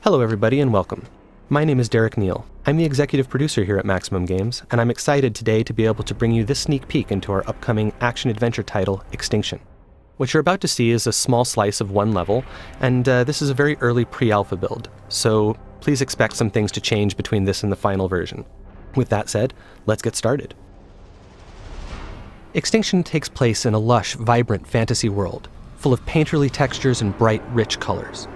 Hello everybody and welcome. My name is Derek Neal. I'm the executive producer here at Maximum Games, and I'm excited today to be able to bring you this sneak peek into our upcoming action-adventure title, Extinction. What you're about to see is a small slice of one level, and this is a very early pre-alpha build, so please expect some things to change between this and the final version. With that said, let's get started. Extinction takes place in a lush, vibrant fantasy world, full of painterly textures and bright, rich colors.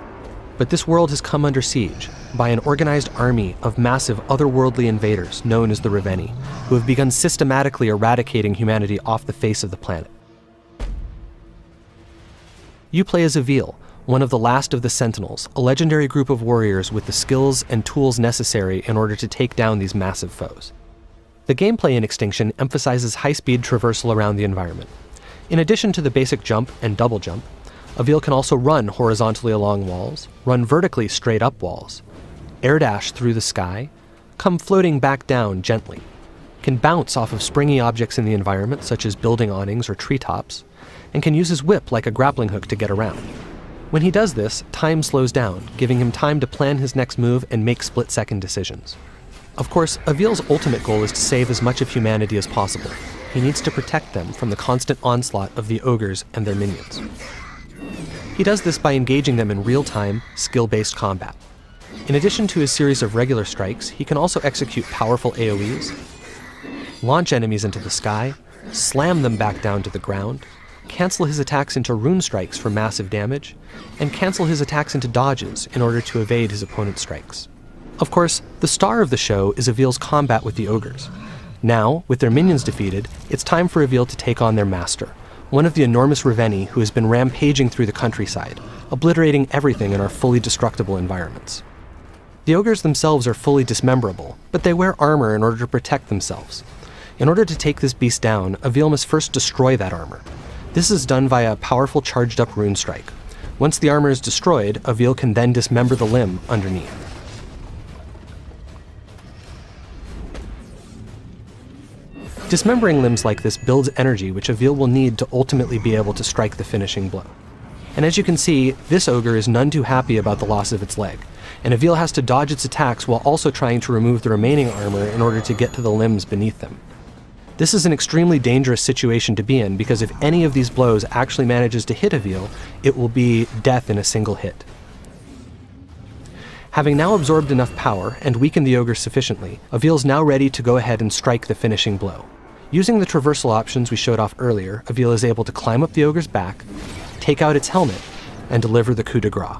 But this world has come under siege by an organized army of massive otherworldly invaders known as the Revenni, who have begun systematically eradicating humanity off the face of the planet. You play as Avil, one of the last of the Sentinels, a legendary group of warriors with the skills and tools necessary in order to take down these massive foes. The gameplay in Extinction emphasizes high-speed traversal around the environment. In addition to the basic jump and double jump, Avil can also run horizontally along walls, run vertically straight up walls, air dash through the sky, come floating back down gently, can bounce off of springy objects in the environment such as building awnings or treetops, and can use his whip like a grappling hook to get around. When he does this, time slows down, giving him time to plan his next move and make split-second decisions. Of course, Avil's ultimate goal is to save as much of humanity as possible. He needs to protect them from the constant onslaught of the ogres and their minions. He does this by engaging them in real-time, skill-based combat. In addition to his series of regular strikes, he can also execute powerful AoEs, launch enemies into the sky, slam them back down to the ground, cancel his attacks into rune strikes for massive damage, and cancel his attacks into dodges in order to evade his opponent's strikes. Of course, the star of the show is Avil's combat with the ogres. Now, with their minions defeated, it's time for Avil to take on their master, one of the enormous Revenni who has been rampaging through the countryside, obliterating everything in our fully destructible environments. The ogres themselves are fully dismemberable, but they wear armor in order to protect themselves. In order to take this beast down, Avil must first destroy that armor. This is done via a powerful charged up rune strike. Once the armor is destroyed, Avil can then dismember the limb underneath. Dismembering limbs like this builds energy which Avil will need to ultimately be able to strike the finishing blow. And as you can see, this ogre is none too happy about the loss of its leg, and Avil has to dodge its attacks while also trying to remove the remaining armor in order to get to the limbs beneath them. This is an extremely dangerous situation to be in because if any of these blows actually manages to hit Avil, it will be death in a single hit. Having now absorbed enough power and weakened the ogre sufficiently, Avil is now ready to go ahead and strike the finishing blow. Using the traversal options we showed off earlier, Avil is able to climb up the ogre's back, take out its helmet, and deliver the coup de grace.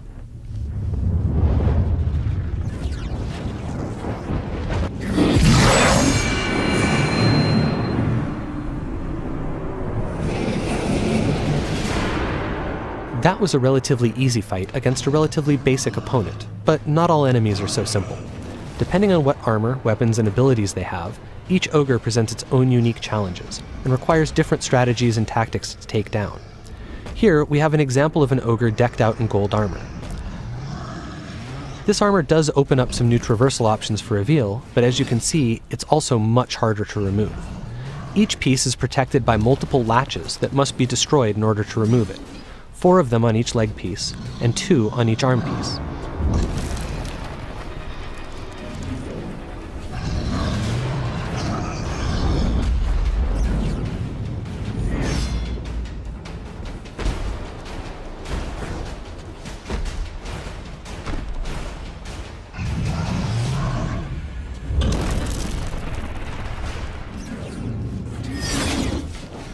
That was a relatively easy fight against a relatively basic opponent, but not all enemies are so simple. Depending on what armor, weapons, and abilities they have, each ogre presents its own unique challenges, and requires different strategies and tactics to take down. Here, we have an example of an ogre decked out in gold armor. This armor does open up some new traversal options for Avil, but as you can see, it's also much harder to remove. Each piece is protected by multiple latches that must be destroyed in order to remove it. 4 of them on each leg piece, and 2 on each arm piece.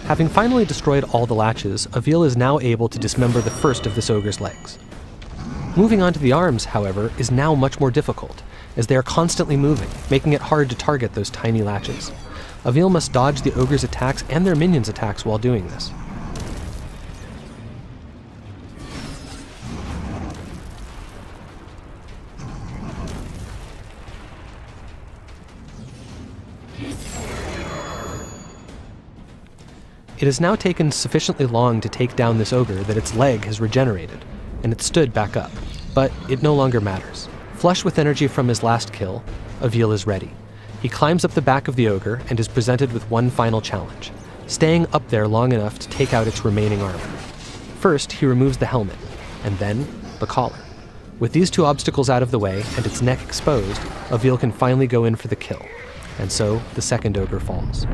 Having finally destroyed all the latches, Avil is now able to dismember the first of this ogre's legs. Moving on to the arms, however, is now much more difficult, as they are constantly moving, making it hard to target those tiny latches. Avil must dodge the ogre's attacks and their minions' attacks while doing this. It has now taken sufficiently long to take down this ogre that its leg has regenerated, and it stood back up, but it no longer matters. Flush with energy from his last kill, Avil is ready. He climbs up the back of the ogre and is presented with one final challenge, staying up there long enough to take out its remaining armor. First, he removes the helmet, and then the collar. With these two obstacles out of the way and its neck exposed, Avil can finally go in for the kill. And so, the second ogre falls.